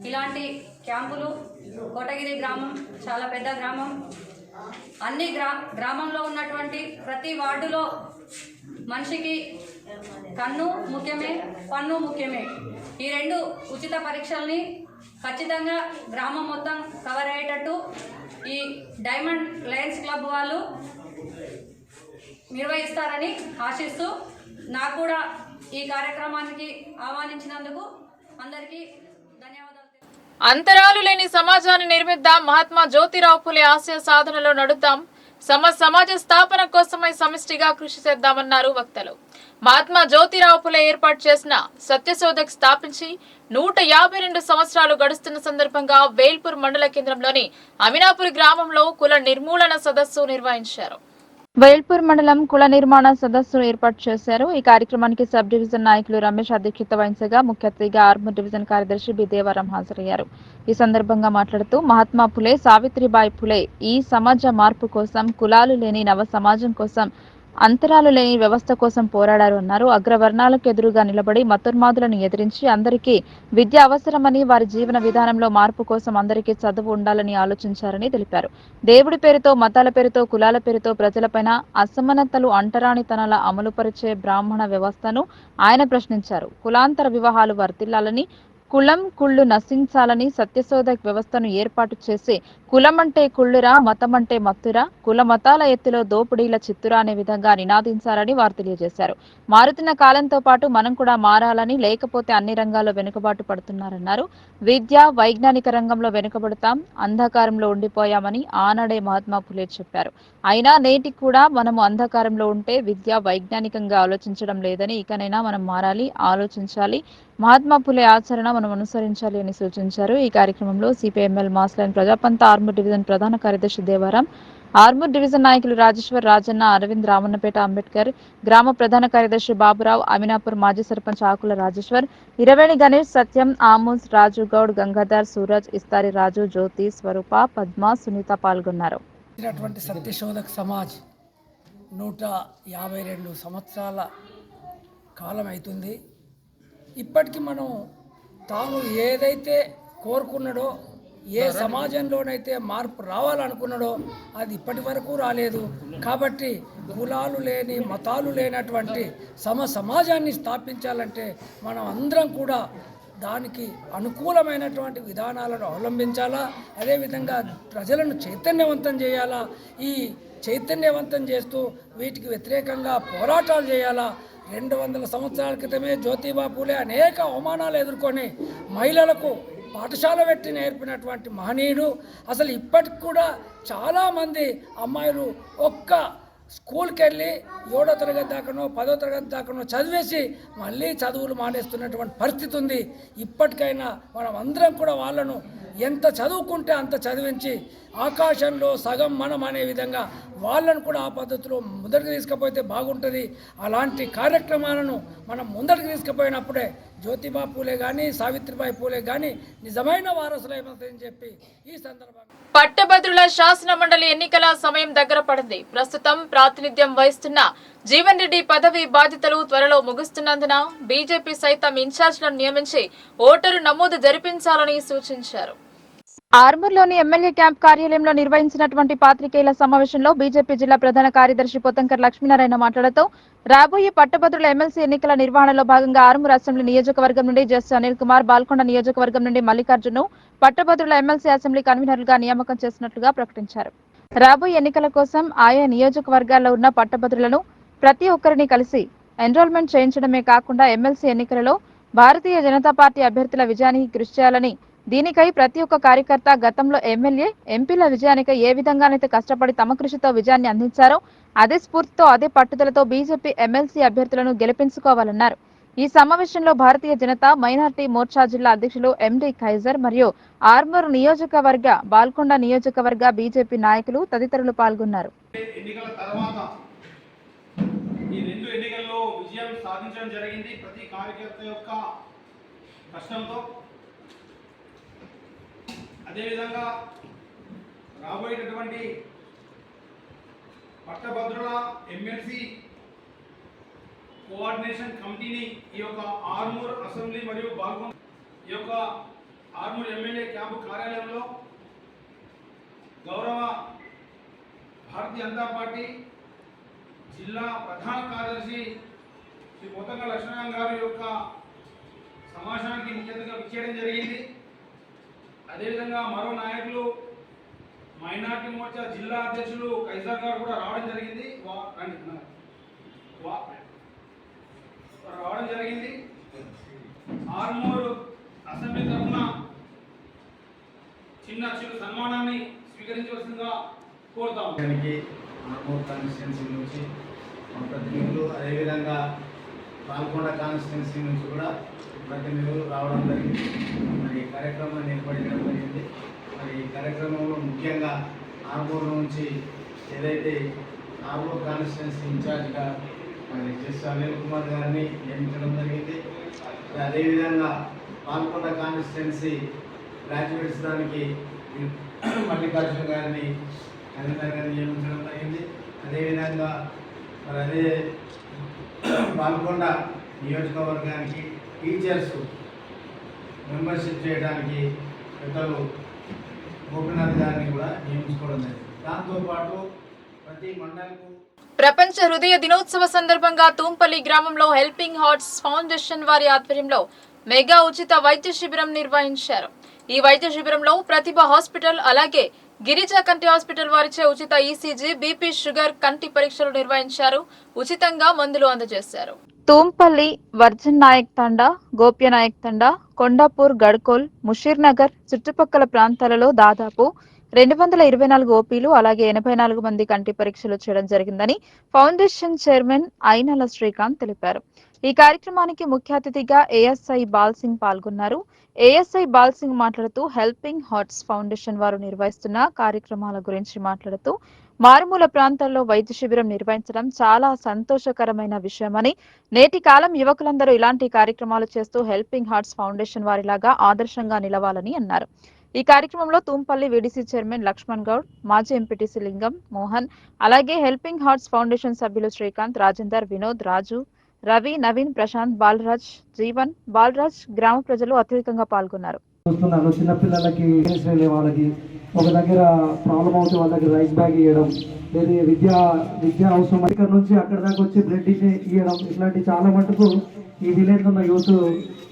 S6: ఇలాంటి క్యాంపులు కోటగిరి గ్రామం చాలా పెద్ద గ్రామం. అన్ని గ్రామంలో ఉన్నటువంటి ప్రతి వార్డులో మనిషికి కన్ను ముఖ్యమే, పన్ను ముఖ్యమే. ఈ రెండు ఉచిత పరీక్షల్ని ఖచ్చితంగా గ్రామం మొత్తం కవర్ అయ్యేటట్టు ఈ డైమండ్ లయన్స్ క్లబ్ వాళ్ళు నిర్వహిస్తారని ఆశిస్తూ నాకు కూడా ఈ కార్యక్రమానికి ఆహ్వానించినందుకు అందరికీ ధన్యవాదాలు.
S1: అంతరాలు లేని సమాజాన్ని నిర్మిద్దాం, మహాత్మా జ్యోతిరావు ఫులే ఆశయ సాధనలో నడుద్దాం, సమాజ స్థాపన కోసమై సమిష్టిగా కృషి చేద్దామన్నారు వక్తలు. మహాత్మా జ్యోతిరావు ఫులే ఏర్పాటు చేసిన సత్యశోధక్ స్థాపించి 152 సంవత్సరాలు గడుస్తున్న సందర్భంగా వేల్పూర్ మండల కేంద్రంలోని అమినాపూర్ గ్రామంలో కుల నిర్మూలన సదస్సు నిర్వహించారు.
S2: వేల్పూర్ మండలం కుల నిర్మాణ సదస్సు ఏర్పాటు చేశారు. ఈ కార్యక్రమానికి సబ్ డివిజన్ నాయకులు రమేష్ అధ్యక్షత వహించగా ముఖ్య అతిథిగా ఆర్మూర్ డివిజన్ కార్యదర్శి బి దేవారాం హాజరయ్యారు. ఈ సందర్భంగా మాట్లాడుతూ మహాత్మా ఫులే, సావిత్రిబాయి ఫులే ఈ సమాజ మార్పు కోసం, కులాలు లేని నవ సమాజం కోసం, అంతరాలు లేని వ్యవస్థ కోసం పోరాడారు అన్నారు. అగ్రవర్ణాలకు ఎదురుగా నిలబడి మతోన్మాదులను ఎదిరించి అందరికీ విద్య అవసరమని, వారి జీవన విధానంలో మార్పు కోసం అందరికీ చదువు ఉండాలని ఆలోచించారని తెలిపారు. దేవుడి పేరుతో, మతాల పేరుతో, కులాల పేరుతో ప్రజలపైన అసమానతలు, అంటరానితనాల అమలుపరిచే బ్రాహ్మణ వ్యవస్థను ఆయన ప్రశ్నించారు. కులాంతర వివాహాలు వర్తిల్లాలని, కులం కుళ్ళు నశించాలని సత్యశోధక్ వ్యవస్థను ఏర్పాటు చేసి కులమంటే కుళ్ళురా, మతమంటే మత్తురా, కుల మతాల ఎత్తులో దోపిడీల చిత్తురా అనే విధంగా నినాదించారని వారు తెలియజేశారు. మారుతున్న కాలంతో పాటు మనం కూడా మారాలని, లేకపోతే అన్ని రంగాల్లో వెనుకబాటు పడుతున్నారన్నారు. విద్య, వైజ్ఞానిక రంగంలో వెనుకబడతాం, అంధకారంలో ఉండిపోయామని ఆనాడే మహాత్మా ఫులే చెప్పారు. అయినా నేటికి కూడా మనము అంధకారంలో ఉంటే విద్య వైజ్ఞానికంగా ఆలోచించడం లేదని, ఇకనైనా మనం మారాలి, ఆలోచించాలి, మహాత్మా ఫులే ఆచరణ మనం అనుసరించాలి అని సూచించారు. ఈ కార్యక్రమంలో సిపిఎంఎల్ మాస్లైన్ ప్రజాపంత ఆర్మూర్ డివిజన్ ప్రధాన కార్యదర్శి దేవారాం, ఆర్మూర్ డివిజన్ నాయకులు రాజేశ్వర్, రాజన్న, అరవింద్, రామన్నపేట, అంబేద్కర్, గ్రామ ప్రధాన కార్యదర్శి బాబురావు, అమినాపూర్ మాజీ సర్పంచ్ ఆకుల రాజేశ్వర్, ఇరవేణి గణేష్, సత్యం, ఆమోస్, రాజు గౌడ్, గంగాధర్, సూరజ్, ఇస్తారి రాజు, జ్యోతి, స్వరూప, పద్మ, సునీత పాల్గొన్నారు.
S7: సత్యశోధక్ సమాజ్ 152 సంవత్సరాల కాలం అవుతుంది. ఇప్పటికీ మనం తాను ఏదైతే కోరుకున్నాడో, ఏ సమాజంలోనైతే మార్పు రావాలనుకున్నాడో అది ఇప్పటి వరకు రాలేదు. కాబట్టి కులాలు లేని, మతాలు లేనటువంటి సమాజాన్ని స్థాపించాలంటే మనం అందరం కూడా దానికి అనుకూలమైనటువంటి విధానాలను అవలంబించాలా. అదేవిధంగా ప్రజలను చైతన్యవంతం చేయాలా. ఈ చైతన్యవంతం చేస్తూ వీటికి వ్యతిరేకంగా పోరాటాలు చేయాలా. 200 సంవత్సరాల క్రితమే జ్యోతిబా ఫులే అనేక అవమానాలు ఎదుర్కొని మహిళలకు పాఠశాల పెట్టి నేర్పినటువంటి మహనీయుడు. అసలు ఇప్పటికి కూడా చాలామంది అమ్మాయిలు ఒక్క స్కూల్కి వెళ్ళి 7వ తరగతి దాకానో 10వ తరగతి దాకానో చదివేసి మళ్ళీ చదువులు మానేస్తున్నటువంటి పరిస్థితి ఉంది. ఇప్పటికైనా మనం అందరం కూడా వాళ్ళను ఎంత చదువుకుంటే అంత చదివించి ఆకాశంలో సగం మనం అనే విధంగా వాళ్ళను కూడా ఆ పద్ధతిలో ముందరికి తీసుకుపోతే బాగుంటుంది. అలాంటి కార్యక్రమాలను మనం ముందరికి తీసుకుపోయినప్పుడే జ్యోతిబా ఫులే కానీ, సావిత్రిబాయి ఫులే కానీ నిజమైన వారసులైపోతాయని చెప్పి ఈ సందర్భంగా
S1: పట్టభద్రుల శాసన మండలి ఎన్నికల సమయం దగ్గర పడింది. ప్రస్తుతం ప్రాతినిధ్యం వహిస్తున్న జీవన్ రెడ్డి పదవి బాధ్యతలు త్వరలో ముగుస్తున్నందున బీజేపీ సైతం ఇన్ఛార్జ్లను నియమించి ఓటరు నమోదు జరిపించాలని సూచించారు.
S2: ఆర్మూర్లోని ఎమ్మెల్యే క్యాంప్ కార్యాలయంలో నిర్వహించినటువంటి పాత్రికేయుల సమావేశంలో బీజేపీ జిల్లా ప్రధాన కార్యదర్శి పొత్తంకర్ లక్ష్మీనారాయణ మాట్లాడుతూ రాబోయే పట్టభద్రుల ఎమ్మెల్సీ ఎన్నికల నిర్వహణలో భాగంగా ఆర్మూర్ అసెంబ్లీ నియోజకవర్గం నుండి జస్టిస్ అనిల్ కుమార్, బాల్కొండ నియోజకవర్గం నుండి మల్లికార్జును పట్టభద్రుల ఎమ్మెల్సీ అసెంబ్లీ కన్వీనర్లుగా నియామకం చేసినట్లుగా ప్రకటించారు. రాబోయే ఎన్నికల కోసం ఆయా నియోజకవర్గాల్లో ఉన్న పట్టభద్రులను ప్రతి ఒక్కరిని కలిసి ఎన్రోల్మెంట్ చేయించడమే కాకుండా ఎమ్మెల్సీ ఎన్నికలలో భారతీయ జనతా పార్టీ అభ్యర్థుల విజయానికి కృషి చేయాలని, దీనికై ప్రతి ఒక్క కార్యకర్త గతంలో ఎమ్మెల్యే, ఎంపీల విజయానికి ఏ విధంగానైతే కష్టపడి తమ కృషితో విజయాన్ని అందించారో అదే స్ఫూర్తితో, అదే పట్టుదలతో బీజేపీ ఎమ్మెల్సీ అభ్యర్థులను గెలిపించుకోవాలన్నారు. ఈ సమావేశంలో భారతీయ జనతా మైనార్టీ మోర్చా జిల్లా అధ్యక్షులు ఎండి ఖైజర్ మరియు ఆర్మూర్ నియోజకవర్గ బాల్కొండ నియోజకవర్గ బీజేపీ నాయకులు తదితరులు పాల్గొన్నారు.
S8: ఎన్నికల తర్వాత ఈ 2 ఎన్నికల్లో విజయం సాధించడం జరిగింది. ప్రతి కార్యకర్త యొక్క కష్టంతో. అదేవిధంగా రాబోయేటటువంటి పట్టభద్రుల ఎమ్మెల్సీ కోఆర్డినేషన్ కమిటీని ఈ యొక్క ఆర్మూర్ అసెంబ్లీ మరియు బాల్కొండ ఈ యొక్క ఆర్మూర్ ఎమ్మెల్యే క్యాంపు కార్యాలయంలో గౌరవ భారతీయ జనతా పార్టీ జిల్లా ప్రధాన కార్యదర్శి శ్రీ మొత్తంగా లక్ష్మణ్ గారి యొక్క సమావేశానికి ముఖ్యంగా విచ్చేయడం జరిగింది. అదేవిధంగా మరో నాయకులు మైనార్టీ మోర్చా జిల్లా అధ్యక్షులు ఖైజర్ గారు కూడా రావడం జరిగింది. ఆర్మూర్ అసెంబ్లీ తరఫున చిన్న సన్మానాన్ని స్వీకరించవలసిందిగా కోరుతాము.
S9: ఆర్మూర్ కాన్స్టిట్యున్సీ నుంచి ప్రతినిధులు, అదేవిధంగా బాల్కొండ కాన్స్టిట్యున్సీ నుంచి కూడా ప్రతినిధులు రావడం జరిగింది. మరి ఈ కార్యక్రమాన్ని ఏర్పడడం జరిగింది. మరి ఈ కార్యక్రమంలో ముఖ్యంగా ఆర్మూర్ నుంచి ఏదైతే ఆర్మూర్ కాన్స్టిట్యున్సీ ఇన్ఛార్జ్గా మరి జస్టిస్ అనిల్ కుమార్ గారిని నియమించడం జరిగింది. అదేవిధంగా బాల్కొండ కాన్స్టిట్యున్సీ గ్రాడ్యుయేట్స్ దానికి మల్లికార్జున గారిని కన్వీనర్గా నియమించడం జరిగింది. అదేవిధంగా మరి అదే బాల్కొండ నియోజకవర్గానికి టీచర్స్ మెంబర్షిప్ చేయడానికి పెద్దలు గోపినాథ్ గారిని కూడా నియమించుకోవడం జరిగింది. దాంతోపాటు ప్రతి మండలకు
S1: ప్రపంచ హృదయ దినోత్సవ సందర్భంగా తూంపల్లి గ్రామంలో హెల్పింగ్ హార్ట్స్ ఫౌండేషన్ వారి ఆధ్వర్యంలో మెగా ఉచిత వైద్య శిబిరం నిర్వహించారు. ఈ వైద్య శిబిరంలో ప్రతిభ హాస్పిటల్ అలాగే గిరిజా కంటి హాస్పిటల్ వారిచే ఉచిత ఈసీజీ, బీపీ, షుగర్, కంటి పరీక్షలు నిర్వహించారు. ఉచితంగా మందులు అందజేశారు.
S2: తూంపల్లి, వర్జన్ నాయక్ తండా, గోప్య నాయక్ తండా, కొండాపూర్, గడ్కోల్, ముషీర్ నగర్ చుట్టుపక్కల ప్రాంతాలలో దాదాపు 224 ఓపీలు అలాగే 84 మంది కంటి పరీక్షలు చేయడం జరిగిందని ఫౌండేషన్ చైర్మన్ అయినల శ్రీకాంత్ తెలిపారు. ఈ కార్యక్రమానికి ముఖ్య అతిథిగా ఏఎస్ఐ బాల్సింగ్ పాల్గొన్నారు. ఏఎస్ఐ బాల్సింగ్ మాట్లాడుతూ హెల్పింగ్ హార్ట్స్ ఫౌండేషన్ వారు నిర్వహిస్తున్న కార్యక్రమాల గురించి మాట్లాడుతూ మారుమూల ప్రాంతాల్లో వైద్య శిబిరం నిర్వహించడం చాలా సంతోషకరమైన విషయమని, నేటి కాలం యువకులందరూ ఇలాంటి కార్యక్రమాలు చేస్తూ హెల్పింగ్ హార్ట్స్ ఫౌండేషన్ వారిలాగా ఆదర్శంగా నిలవాలని అన్నారు. ఈ కార్యక్రమంలో తూంపల్లి వీడీసీ చైర్మన్ లక్ష్మణ్ గౌడ్, మాజీ ఎంపీటీసీ లింగం, మోహన్ అలాగే హెల్పింగ్ హార్ట్స్ ఫౌండేషన్ సభ్యులు శ్రీకాంత్, రాజేందర్, వినోద్, రాజు, రవి, నవీన్, ప్రశాంత్, బాలరాజ్, జీవన్, బాలరాజ్, గ్రామ ప్రజలు అత్యధికంగా పాల్గొన్నారు.
S10: చూస్తున్నాను చిన్నపిల్లలకి వాళ్ళకి ఒక దగ్గర ప్రాబ్లం అవుతే వాళ్ళ దగ్గర రైస్ బ్యాగ్ ఇవ్వడం, లేదా విద్య అవసరం ఇక్కడ నుంచి అక్కడ దాకా వచ్చి బ్లడ్ ఇవ్వడం, ఇట్లాంటి చాలా మటుకు ఈ విలేజ్లో ఉన్న యూత్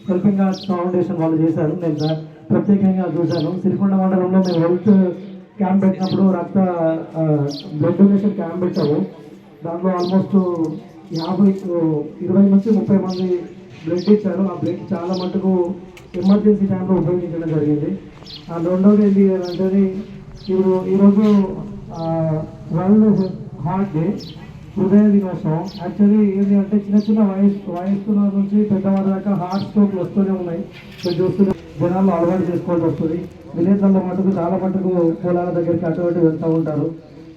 S10: హెల్పింగ్ హార్ట్స్ ఫౌండేషన్ వాళ్ళు చేశారు. నేను ప్రత్యేకంగా చూశాను. సిరికొండ మండలంలో మేము హెల్త్ క్యాంప్ పెట్టినప్పుడు బ్లడ్ డొనేషన్ క్యాంప్ పెట్టాము. దాంట్లో ఆల్మోస్ట్ 20 నుంచి 30 మంది బ్లడ్ ఇచ్చారు. ఆ బ్లడ్ చాలా మటుకు ఎమర్జెన్సీ టైంలో ఉపయోగించడం జరిగింది. రెండవది ఏంటి అంటే ఈరోజు వరల్డ్ హార్ట్ డే, హృదయ దినోత్సవం. యాక్చువల్లీ ఏంటి అంటే చిన్న వయస్సుల నుంచి పెద్దవారి దాకా హార్ట్ స్ట్రోక్లు వస్తూనే ఉన్నాయి. చూస్తూనే జనాలు అలవాటు చేసుకోవాల్సి వస్తుంది. విలేజ్లలో మటుకు చాలా మటుకు పొలాల దగ్గరికి అటు ఇటు వెళ్తూ ఉంటారు.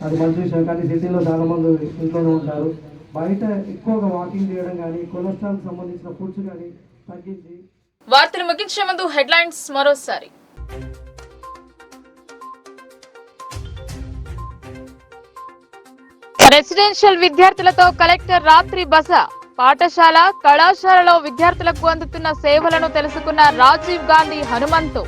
S10: అది మంచి విషయం. కానీ సిటీలో చాలా మంది ఇంట్లోనే ఉంటారు. బయట ఎక్కువగా వాకింగ్ చేయడం కానీ, కొలెస్ట్రాల్ సంబంధించిన ఫుడ్స్ కానీ తగ్గించి.
S1: వార్తలు ముగించే ముందు హెడ్లైన్స్ మరోసారి. రెసిడెన్షియల్ విద్యార్థులతో కలెక్టర్ రాత్రి బస. పాఠశాల, కళాశాలలో విద్యార్థులకు అందుతున్న సేవలను తెలుసుకున్న రాజీవ్ గాంధీ హనుమంతు.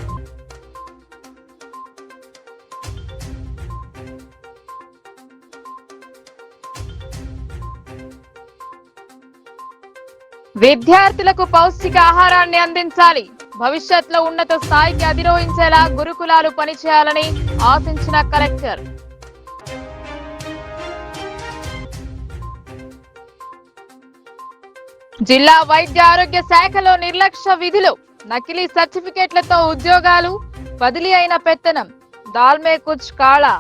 S1: విద్యార్థులకు పౌష్టిక ఆహారాన్ని అందించాలి. భవిష్యత్తులో ఉన్నత స్థాయికి అధిరోహించేలా గురుకులాలు పనిచేయాలని ఆశించిన కలెక్టర్. జిల్లా వైద్య ఆరోగ్య శాఖలో నిర్లక్ష్య విధులు, నకిలీ సర్టిఫికెట్లతో ఉద్యోగాలు, బదిలీ అయిన పెత్తనం. దాల్మే కుచ్ కాళా.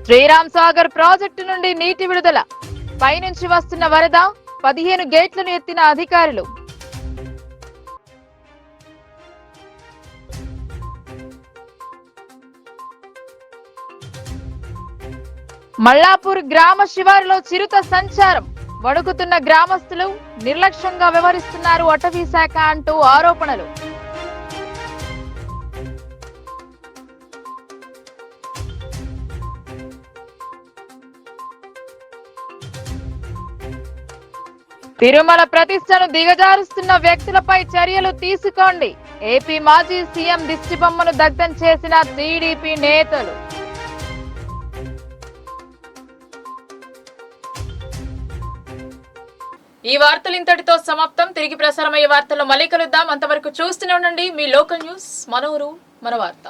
S2: శ్రీరామ్ సాగర్ ప్రాజెక్టు నుండి నీటి విడుదల, పైనుంచి వస్తున్న వరద, 15 గేట్లను ఎత్తిన అధికారులు. మల్లాపూర్ గ్రామ శివారులో చిరుత సంచారం, వణుకుతున్న గ్రామస్తులు, నిర్లక్ష్యంగా వ్యవహరిస్తున్నారు అటవీ శాఖ అంటూ ఆరోపణలు. తిరుమల ప్రతిష్టను దిగజారుస్తున్న వ్యక్తులపై చర్యలు తీసుకోండి. ఏపీ మాజీ సీఎం దిష్టిబొమ్మను దగ్ధం చేసిన టీడీపీ నేతలు.
S1: ఈ వార్తలు ఇంతటితో సమాప్తం. తిరిగి ప్రసారమయ్యే వార్తల్లో మళ్ళీ కలుద్దాం. అంతవరకు చూస్తూనే ఉండండి మీ లోకల్ న్యూస్, మన ఊరు మన వార్త.